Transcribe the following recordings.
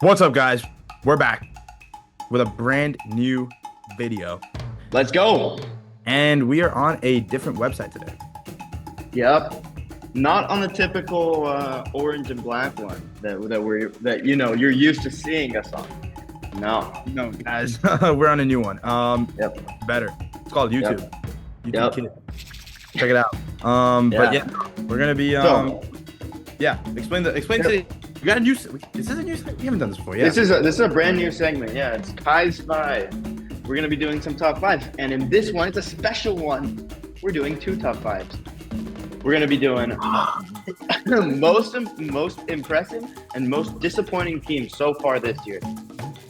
What's up, guys? We're back with a brand new video, Let's go. and we are on a different website today. Yep. Not on the typical orange and black one that you're used to seeing us on. No. No, guys, we're on a new one. Yep. Better. It's called YouTube. Yep. YouTube Yep. Kid. Check it out. But Yeah. yeah, we're gonna be So yeah. Explain yep. to. We got a new. This is a new. We haven't done this before. Yeah. This is a brand new segment. Yeah, it's Kai's Five. We're gonna be doing some top fives, and in this one, it's a special one. We're doing two top fives. We're gonna be doing most impressive and most disappointing teams so far this year.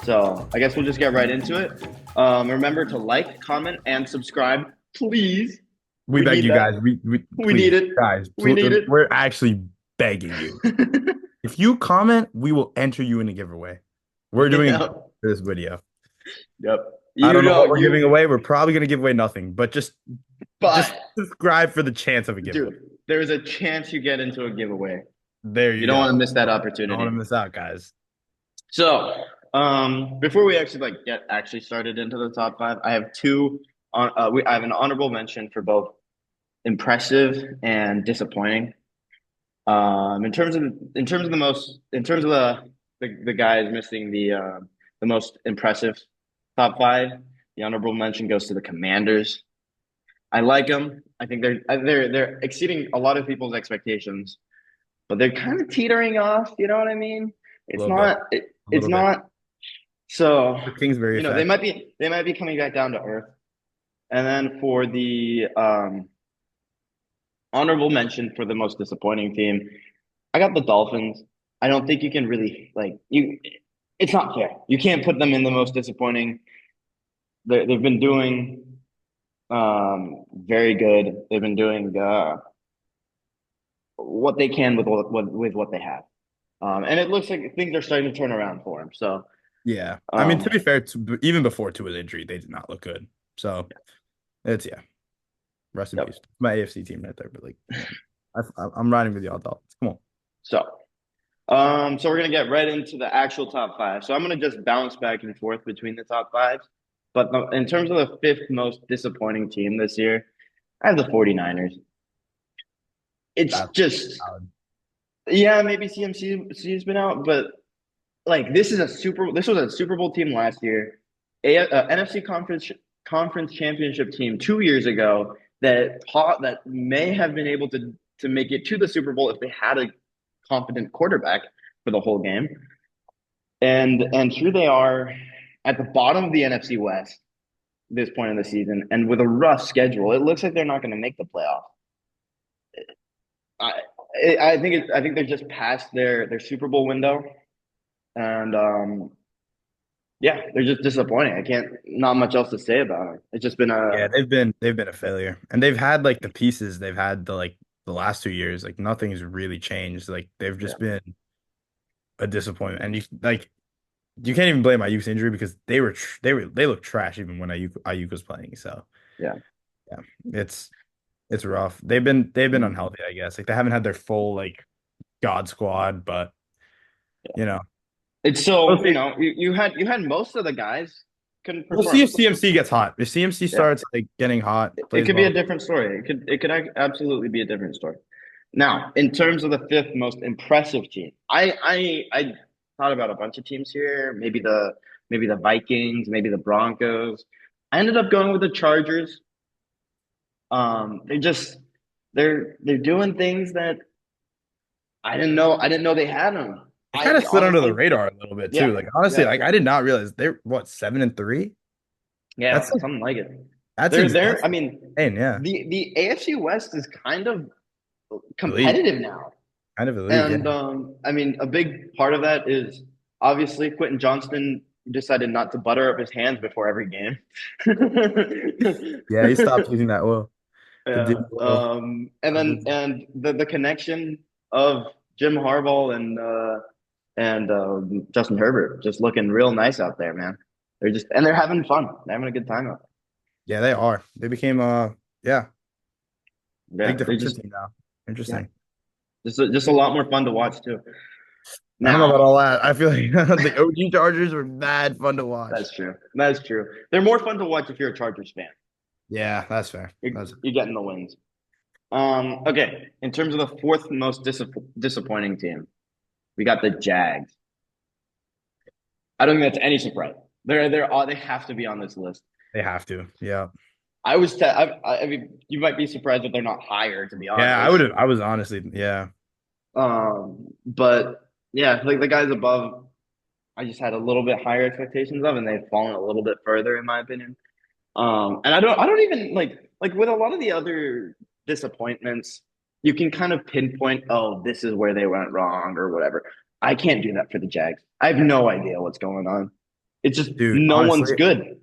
So I guess we'll just get right into it. Remember to like, comment, and subscribe, please. We We beg need you that. guys. We We please, need it. guys. We need it. We're actually begging you. If you comment, we will enter you in a giveaway. We're doing a giveaway Yep. for this video. Yep. I You don't know know what we're you. giving away. We're probably gonna give away nothing, but just But subscribe for the chance of a giveaway. dude, there's a chance you get into a giveaway. There You you don't go. want to miss that Don't want opportunity. to miss out, guys. So, before we actually get actually started into the top five, I have two on. I have an honorable mention for both impressive and disappointing. In terms of the guys missing the most impressive top five, the honorable mention goes to the Commanders. I like them. I think they're exceeding a lot of people's expectations, but they're kind of teetering off. You know what I mean? A It's little bit. not. A It's little bit. not. So, The Kingsbury they effect. might be coming back down to earth. And then for the honorable mention for the most disappointing team, I got the Dolphins. I don't think you can really like you. It's not fair. You can't put them in the most disappointing. They've been doing very good. They've been doing what they can with what they have, and it looks like things are starting to turn around for them. So, Yeah. I mean, um, to be fair, even before Tua's injury, they did not look good. So it's yeah. Rest in yep. peace. My AFC team right there, but like, I'm riding with y'all, Dolphins. Come on. So, so we're gonna get right into the actual top five. So I'm gonna just bounce back and forth between the top fives. But in terms of the fifth most disappointing team this year, I have the 49ers. It's That's just, valid. yeah, maybe CMC has been out, but like this was a Super Bowl team last year, NFC conference championship team 2 years ago that may have been able to make it to the Super Bowl if they had a competent quarterback for the whole game. And here they are at the bottom of the NFC West this point in the season, and with a rough schedule, it looks like they're not going to make the playoff. I I think they're just past their Super Bowl window, and yeah, they're just disappointing. I can't not much else to say about it. It's just been Yeah, a they've been a failure, and they've had like the pieces they've had the last 2 years. Like nothing's really changed. Like they've yeah just been a disappointment, and you can't even blame Ayuk's injury because they looked trash even when Ayuk was playing. So yeah. yeah, it's rough. They've been unhealthy, I guess. Like they haven't had their full like God squad, but you know It's we'll so see. you had most of the guys couldn't We'll see if perform. CMC gets hot. If CMC Yeah, starts like getting hot, it plays could be a well. different story. Absolutely be a different story. Now, in terms of the fifth most impressive team, I thought about a bunch of teams here. Maybe the Vikings, maybe the Broncos. I ended up going with the Chargers. They're just they're doing things that I didn't know they had them. They kind of slid under the Honestly, radar a little bit too. yeah, Like honestly, yeah, like I did not realize they're what 7-3. yeah, That's like something like it. that's I mean, insane. Yeah, the AFC West is kind of elite, competitive now. kind of elite. Yeah, And I mean, a big part of that is obviously Quentin Johnston decided not to butter up his hands before every game. yeah. He stopped using that oil. The Yeah. dude oil. And the connection of Jim Harbaugh and Justin Herbert just looking real nice out there, man. They're having fun. They're having a good time out Yeah, they are. They became yeah, there. big Yeah, they defensive just team now. yeah, Interesting. just a lot more fun to watch too. I don't know about Now, all that. I feel like the OG Chargers were mad fun to watch. that's true. That's true. They're more fun to watch if you're a Chargers fan. Yeah, that's fair. You're, That's you're getting the wins. Okay. In terms of the fourth most disappointing team, we got the Jags. I don't think that's any surprise. They have to be on this list. they have to. Yeah. I mean, you might be surprised that they're not higher, to be Yeah, I would honest. have. I was honestly, yeah. But yeah, like the guys above, I just had a little bit higher expectations of, and they've fallen a little bit further, in my opinion. And I don't even like with a lot of the other disappointments, you can kind of pinpoint, oh, this is where they went wrong or whatever. I can't do that for the Jags. I have no idea what's going on. It's just Dude, no one's honestly, good.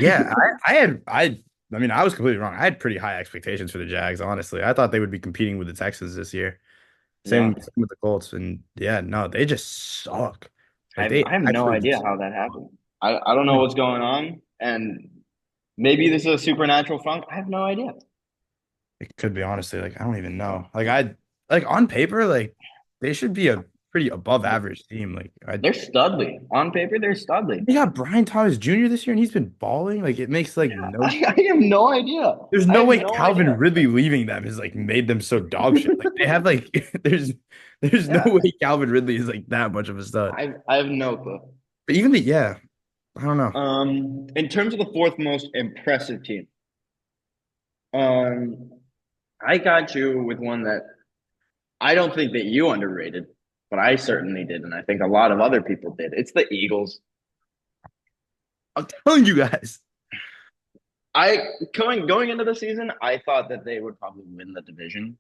yeah. I mean, I was completely wrong. I had pretty high expectations for the Jags, honestly. I thought they would be competing with the Texans this year. Yeah, Same with the Colts. And yeah, no, they just suck. Like I they have no actually idea just how that happened. I don't know what's going on, and maybe this is a supernatural funk. I have no idea. it could be honestly, like I don't even know. Like on paper, like they should be a pretty above average team. Like I They're studly on paper. They're studly. they got Brian Thomas Jr. this year and he's been balling. Like it makes like no I have no idea. there's I no have way no Calvin idea. Ridley leaving them has like made them so dog shit. Like they have like there's no Yeah, way Calvin Ridley is like that much of a stud. I have no clue. But even the yeah, I don't know. In terms of the fourth most impressive team, um, I got you with one that I don't think that you underrated, but I certainly did, and I think a lot of other people did. It's the Eagles. I'm telling you guys. I going into the season, I thought that they would probably win the division,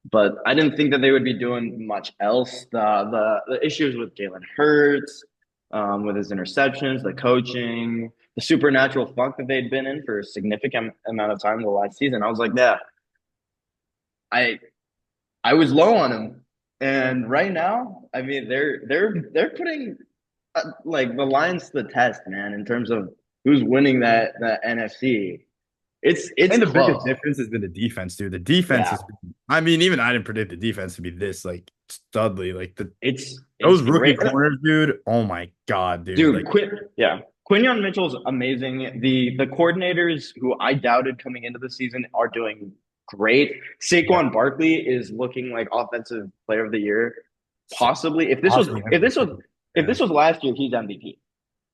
but I didn't think that they would be doing much else. The issues with Jalen Hurts, with his interceptions, the coaching, the supernatural funk that they'd been in for a significant amount of time the last season. I was like, yeah, I I was low on him, and right now, I mean, they're putting like the Lions to the test, man, in terms of who's winning that NFC. It's And the biggest close. difference has been the defense, dude. The defense Yeah, has been, I mean, even I didn't predict the defense to be this like studly. Like it's those rookie great. corners, dude. Oh my God, dude. Dude, Like, yeah. Quinion Mitchell's amazing. The coordinators who I doubted coming into the season are doing great. yeah, Saquon Barkley is looking like offensive player of the year. Possibly. possibly MVP. If Yeah. this was last year, he's MVP.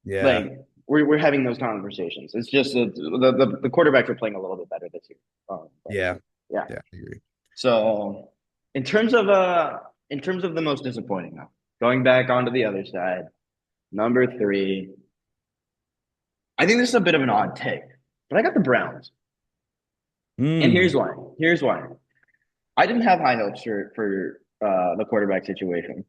Yeah. Like we're having those conversations. It's just that the quarterbacks are playing a little bit better this year. But Yeah. yeah. Yeah, I agree. So in terms of the most disappointing though, going back onto the other side, number three, I think this is a bit of an odd take, but I got the Browns. And Hmm. Here's why. I didn't have high hopes for the quarterback situation.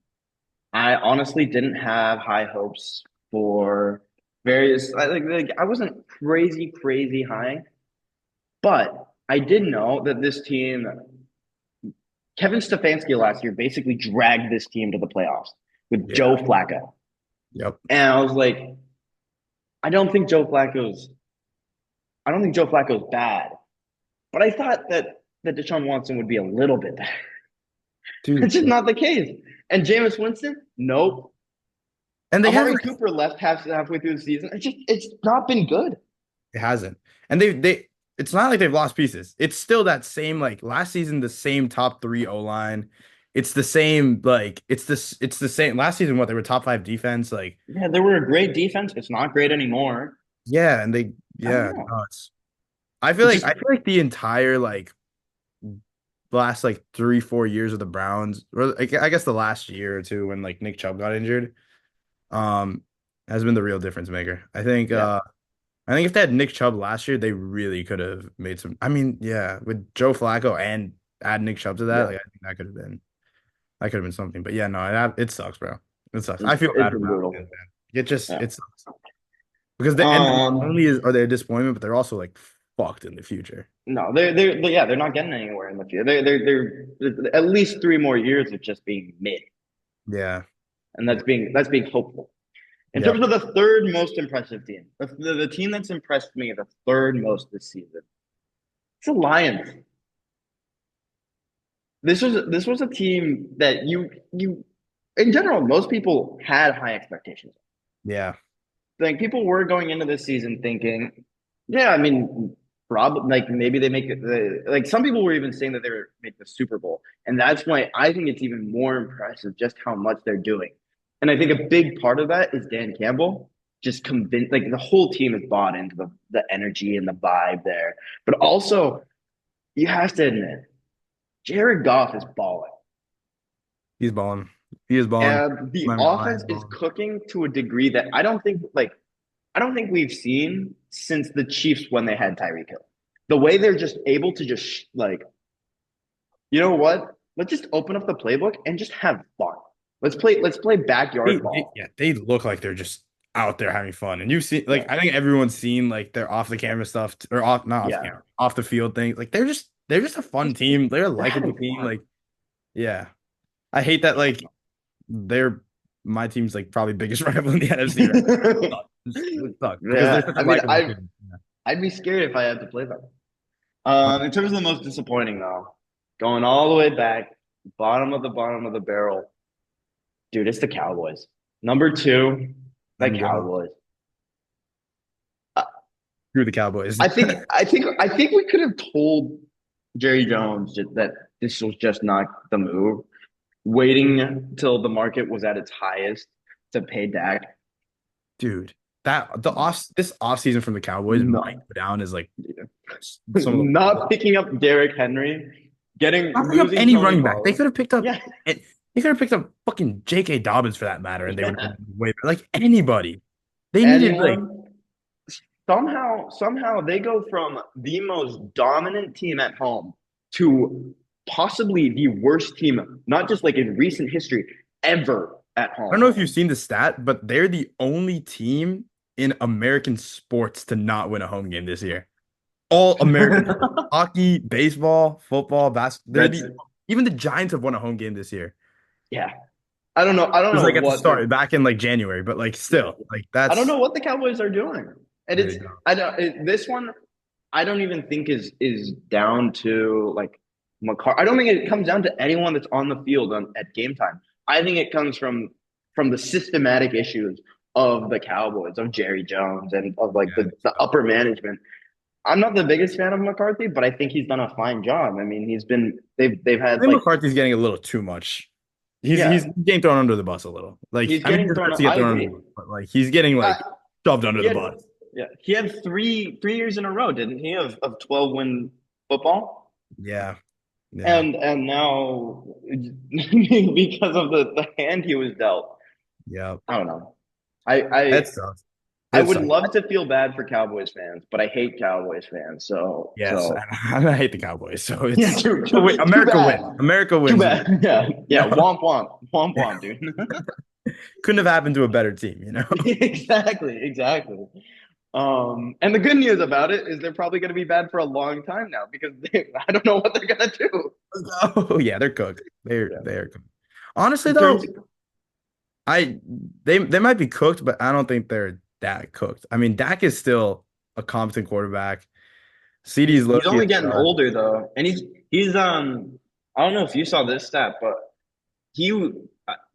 I honestly didn't have high hopes for various like I wasn't crazy high, but I did know that this team, Kevin Stefanski last year basically dragged this team to the playoffs with Yeah. Joe Flacco. Yep. And I was like, I don't think Joe Flacco's I don't think Joe Flacco's bad, but I thought that Deshaun Watson would be a little bit better. It's Dude. just not the case. And Jameis Winston, nope. And they have Amari like Cooper left halfway through the season. It's not been good. it hasn't. And they it's not like they've lost pieces. It's still that same like last season, the same top three O line. It's the same like it's the same last season what they were top five defense. Like Yeah, they were a great defense. It's not great anymore. yeah, and they I don't yeah, know. no, It's just I feel like the entire like last like 3, 4 years of the Browns, or I guess the last year or two when like Nick Chubb got injured, um, has been the real difference maker. yeah, I think if they had Nick Chubb last year, they really could have made some. I mean, yeah, with Joe Flacco and add Nick Chubb to that, yeah. like I think that could have been something. But yeah, no, it sucks, bro. It sucks. I feel It's bad for Browns brutal. fans, man. It just Yeah. it sucks because not Um. only are they a disappointment, but they're also like fucked in the future. No, yeah, they're not getting anywhere in the future. They're at least 3 more years of just being mid, Yeah. and Yeah. that's being hopeful. In terms Yep. of the third most impressive team, the team that's impressed me the third most this season, it's the Lions. This was a team that you in general, most people had high expectations. Yeah. Like people were going into this season thinking, yeah, I mean, probably like maybe they make it. Like some people were even saying that they were make the Super Bowl, and that's why I think it's even more impressive just how much they're doing. And I think a big part of that is Dan Campbell just convinced, like the whole team is bought into the energy and the vibe there. But also, you have to admit, Jared Goff is balling. He's balling. He is balling. And the I'm not gonna lie, he's offense is balling. cooking to a degree that I don't think we've seen since the Chiefs when they had Tyreek Hill. The way they're just able to just like, you know what? Let's just open up the playbook and just have fun. Let's play backyard ball. Yeah, they look like they're just out there having fun. And you see, like, Yeah. I think everyone's seen like their off the camera stuff or off, not off the Yeah. camera, off the field things. Like, they're just a fun Just team. They're a they're likable having team. fun. Like, yeah, I hate that. Like, they're my team's like probably biggest rival in the NFC right now. It sucks because they're Yeah. such a I mean, likable team. Yeah. I'd be scared if I had to play them. Uh, In terms of the most disappointing though, going all the way back, bottom of the barrel, dude, it's the Cowboys. Number two, Let the me go. Cowboys. I, Screw the Cowboys. I think we could have told Jerry Jones that this was just not the move. Waiting till the market was at its highest to pay Dak. Dude, that the off this offseason from the Cowboys might No, go down as like some of the not picking up Derrick Henry, getting not pick up losing any Tony running back. They Pollard. could have picked up Yeah, they could have picked up fucking J.K. Dobbins for that matter, and they would have yeah. been way better. Like anybody. They needed like Anyone somehow they go from the most dominant team at home to possibly the worst team, not just like in recent history, ever at I don't know home. if you've seen the stat, but they're the only team in American sports to not win a home game this year. All American sports. Hockey, baseball, football, basketball. They're That's the even the Giants have won a home game this year. yeah. I don't know. I It don't was know like at the what they're start, back in like January, but like still, like I don't that's know what the Cowboys are doing. And there it's you go. I don't this one I don't even think is down to like McCarr. I don't think it comes down to anyone that's on the field at game time. I think it comes from the systematic issues of the Cowboys, of Jerry Jones, and of like Yeah, I think the so. upper management. I'm not the biggest fan of McCarthy, but I think he's done a fine job. I mean, they've I had think like McCarthy's getting a little too much. He's yeah, getting thrown under the bus a little. Like, he's I mean, he getting thrown. deserves to get I thrown under agree. the bus, but like he's getting Uh, like shoved under he the had bus. yeah he had three years in a row, didn't he? Of 12-win football. Yeah, yeah, And now because of the hand he was dealt, yeah. I don't know. I I It sucks. I It would sucks. love to feel bad for Cowboys fans, but I hate Cowboys fans. Yes, So and I hate the Cowboys. So yeah, it's too America bad. wins. America Too wins. bad. Yeah. You Yeah. know, Womp womp. Womp womp, dude. couldn't have happened to a better team. You know. Exactly. Exactly. And the good news about it is they're probably going to be bad for a long time now because I don't know what they're going to do. Oh yeah, they're cooked. Yeah. They're cooked. Honestly In terms though, of, I they might be cooked, but I don't think they're that cooked. I mean, Dak is still a competent quarterback. CD's low he's key a only getting stud. older though, and he's I don't know if you saw this stat, but he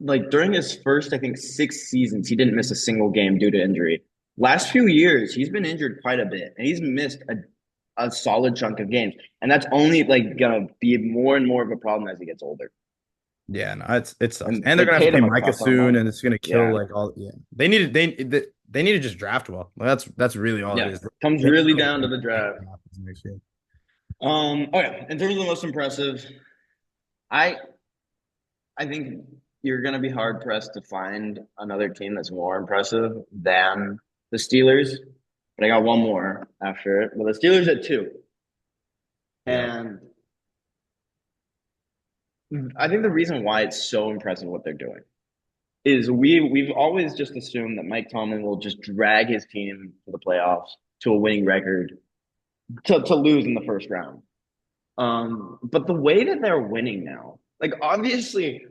like during his first I think 6 seasons he didn't miss a single game due to injury. Last few years he's been injured quite a bit, and he's missed a solid chunk of games, and that's only like gonna be more and more of a problem as he gets older. Yeah, no, it sucks. And And they're they gonna have to paid pay him a Micah crap ton of soon, money. and it's gonna kill Yeah, like all. Yeah, they need to just draft well. Like, that's really all it yeah, is. comes They need really to down to like, the draft. draft next year. Okay. In terms of the most impressive, I I think you're going to be hard pressed to find another team that's more impressive than the Steelers. But I got one more after it. Well, the Steelers at two, Yep. and I think the reason why it's so impressive what they're doing is we've always just assumed that Mike Tomlin will just drag his team to the playoffs to a winning record to lose in the first round. But the way that they're winning now, like obviously,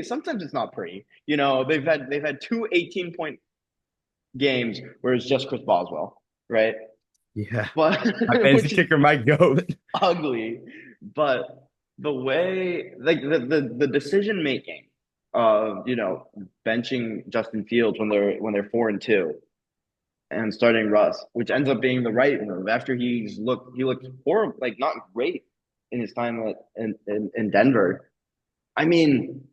sometimes it's not pretty. You know, they've had two 18-point games where it's just Chris Boswell, right? Yeah, But my fantasy which is kicker might go. ugly. But the way, like the decision making you know, benching Justin Fields when they're 4-2 and starting Russ, which ends up being the right move after he looked horrible, like not great in his time in Denver. I mean,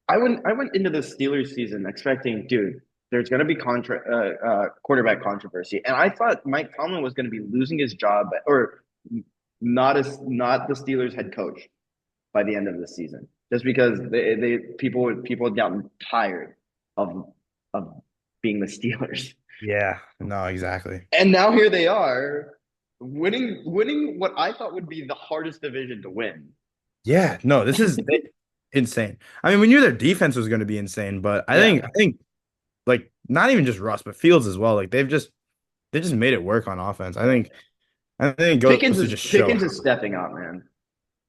I went into the Steelers season expecting, dude, there's going to be quarterback controversy, and I thought Mike Tomlin was going to be losing his job, or not the Steelers head coach by the end of the season, just because they people had gotten tired of of being the Steelers, Yeah, no, exactly. and now here they are winning what I thought would be the hardest division to win. Yeah, no, this is insane. I mean, we knew their defense was going to be insane, but Yeah, I think like not even just Russ, but Fields as well. Like they just made it work on offense. I think it goes to just show Pickens how is stepping up, man.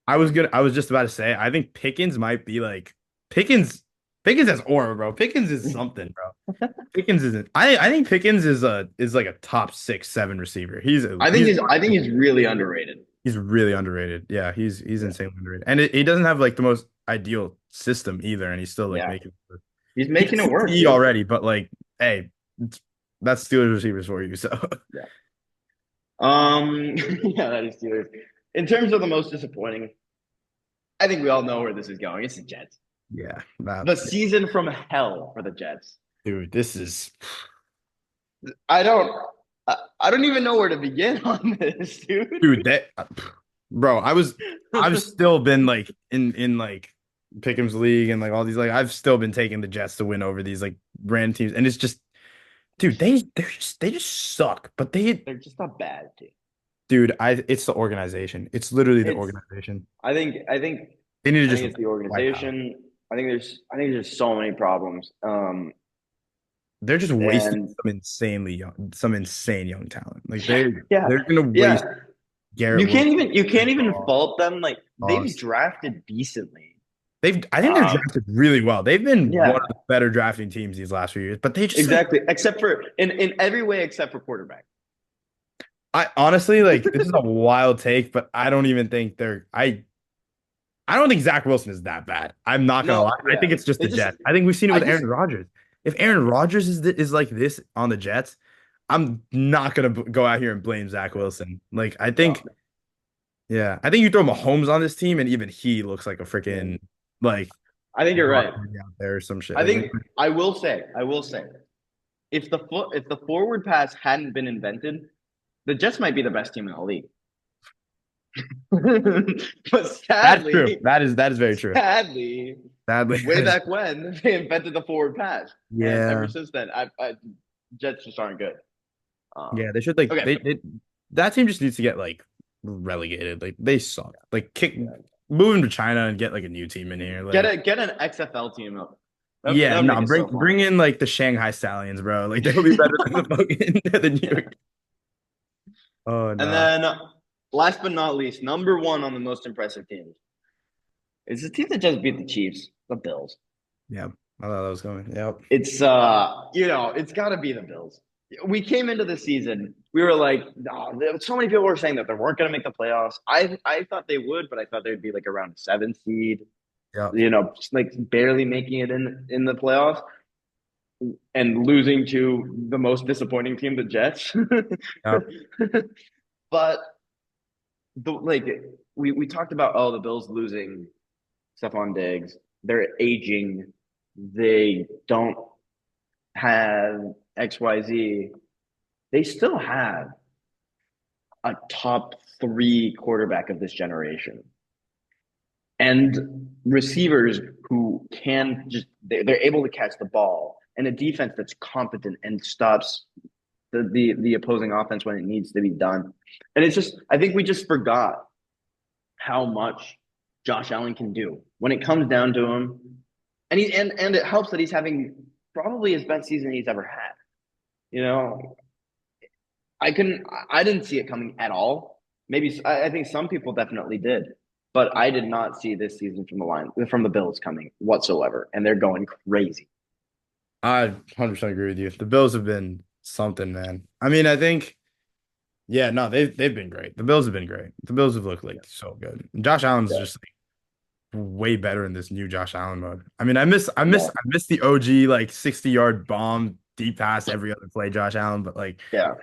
I was just about to say I think Pickens might be like Pickens Pickens has aura, bro. Pickens is something, bro. Pickens isn't. I think Pickens is like a top 6, 7 receiver. I think he's really underrated. He's really underrated. Yeah, he's insanely underrated. And he doesn't have like the most ideal system either, and he's still like Yeah, making it work. he's He's making it work, CTE dude. already, but like, hey, that's Steelers receivers for you. So Yeah. Yeah, that is Steelers. In terms of the most disappointing, I think we all know where this is going. It's the Jets. yeah, that The season from hell for the Jets. dude, this is I don't I don't even know where to begin on this, dude. dude that bro. I've still been like in like Pick'em's league and like all these like I've still been taking the Jets to win over these like random teams, and it's just dude they just suck. But they They're just a bad team. dude, I it's the organization. It's literally the It's organization. I think I think They need to I just think it's the wipe out. organization. I think there's so many problems. They're just wasting And some insane young talent. Like yeah, they're gonna yeah. waste Garrett Wilson. You can't And even fault them. Like they've Ross. drafted decently. I think they're Um, drafted really well. They've been one of yeah, the better drafting teams these last few years, but they just like exactly. Except for in every way except for quarterback. I honestly like this is a wild take, but I don't even think I don't think Zach Wilson is that bad. I'm not gonna lie. No, I yeah. think it's just the It just Jets. I think we've seen it I with just Aaron Rodgers. If Aaron Rodgers is like this on the Jets, I'm not gonna go out here and blame Zach Wilson. Like I no, think, yeah, I think you throw Mahomes on this team, and even he looks like a yeah. freaking like I think you're right. dog out there or some shit. I Like think I will say, if the forward pass hadn't been invented, the Jets might be the best team in the league. But that's true. sadly, That is very true. sadly, Sadly, way back when they invented the forward pass, and ever yeah, since then, Jets just aren't good. yeah. They should like Okay, they that team just needs to get like relegated. Like they suck. Like kick yeah. move them to China and get like a new team in here. Like Get an XFL team up. That yeah, would make no, it so bring fun. in like the Shanghai Stallions, bro. Like they'll be better than the fucking the New Yeah. York. Oh And no. then last but not least, number one on the most impressive teams is the team that just beat the Chiefs, the Bills. Yeah. I thought that was coming. Yep. It's you know, it's got to be the Bills. We came into the season, we were like, oh, so many people were saying that they weren't going to make the playoffs. I thought they would, but I thought they'd be like around a 7 seed, Yep. you know, just like barely making it in the playoffs and losing to the most disappointing team, the Jets. Yep. But the like we talked about the Bills losing Stephon Diggs. They're aging. They don't have XYZ. They still have a top three quarterback of this generation and receivers who can just they're able to catch the ball and a defense that's competent and stops the opposing offense when it needs to be done. And it's just I think we just forgot how much Josh Allen can do when it comes down to him. And it helps that he's having probably his best season he's ever had. You know, I didn't see it coming at all. Maybe I think some people definitely did, but I did not see this season from the Bills coming whatsoever, and they're going crazy. I 100% agree with you. The Bills have been something, man. I mean, I think, yeah, no, they've been great. The Bills have been great. The Bills have looked Yeah, like so good. And Josh Allen's yeah. just like way better in this new Josh Allen mode. I mean, I Yeah, miss the OG like 60-yard bomb deep pass every other play, Josh Allen. But like, yeah.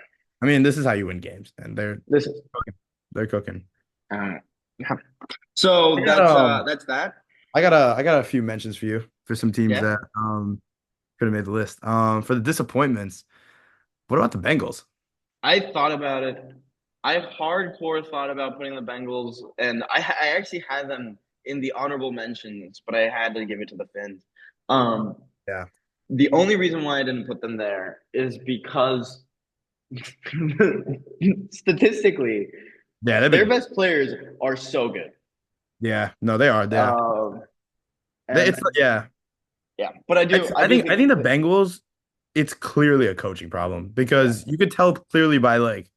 I mean, this is how you win games, and This is cooking. They're cooking. yeah. So I got that's that. I got a few mentions for you for some teams Yeah. that could have made the list. For the disappointments, what about the Bengals? I thought about it. I hardcore thought about putting the Bengals, and I actually had them in the honorable mentions, but I had to give it to the Finns. Um, Yeah, the only reason why I didn't put them there is because statistically, yeah, they've their been best players are so good. yeah, no, they are. Yeah, Um, and it's yeah. yeah, but I do I think think the Bengals, it's clearly a coaching problem yeah, because you could tell clearly by like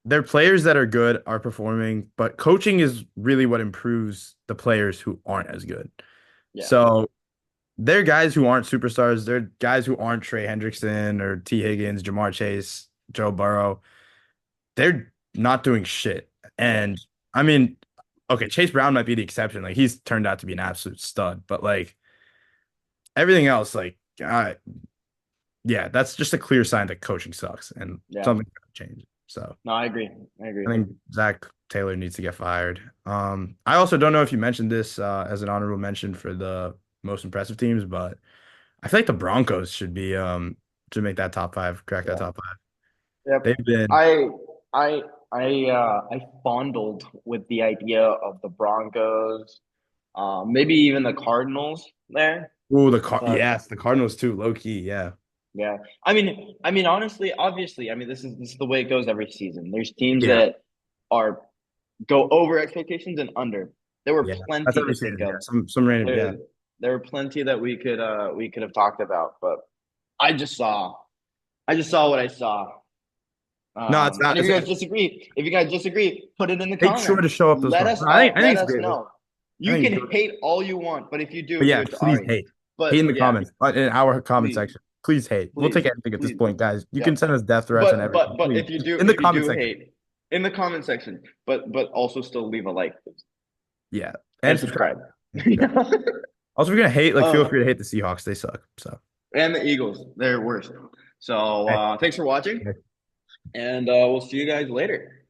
their players that are good are performing, but coaching is really what improves the players who aren't as good. yeah, So they're guys who aren't superstars. They're guys who aren't Trey Hendrickson or T. Higgins, Jamar Chase, Joe Burrow. They're not doing shit. yeah, And I mean, okay, Chase Brown might be the exception. Like he's turned out to be an absolute stud, but like everything else, like yeah, that's just a clear sign that coaching sucks and yeah. something's got to change. So No, I agree. I agree. I think Zach Taylor needs to get fired. I also don't know if you mentioned this as an honorable mention for the most impressive teams, but I feel like the Broncos should make that top five, crack that Yeah. top five. Yep. They've been I I fondled with the idea of the Broncos, maybe even the Cardinals there. ooh But yes, the Cardinals too, low key, yeah. yeah, I mean, honestly, obviously, I mean, this is the way it goes every season. There's teams Yeah. that are go over expectations and under. There were Yeah. That's plenty every to think season, yeah. of. Some random, yeah. There there were plenty that we could have talked about, but I just saw I just saw what I saw. No, it's And not. if you guys disagree, put it in the Make sure to comments. show up those comments. No, I think Let it's us great. know. I You think it's can great. hate all you want, but if you But do yeah, it to please Ari. hate. Hate But in the yeah, comments, in our comment please, section. Please hate. We'll take please, anything at this please, point, guys. You yeah. can send us death threats and everything. But Please, just in the if you comment do section. hate in the comment section, but also still leave a like Yeah. and And subscribe. subscribe. And subscribe. Also, if you're gonna hate, like, feel free to um, hate the Seahawks. They suck. So, and the Eagles, they're worse. So hey. thanks for watching, and we'll see you guys later.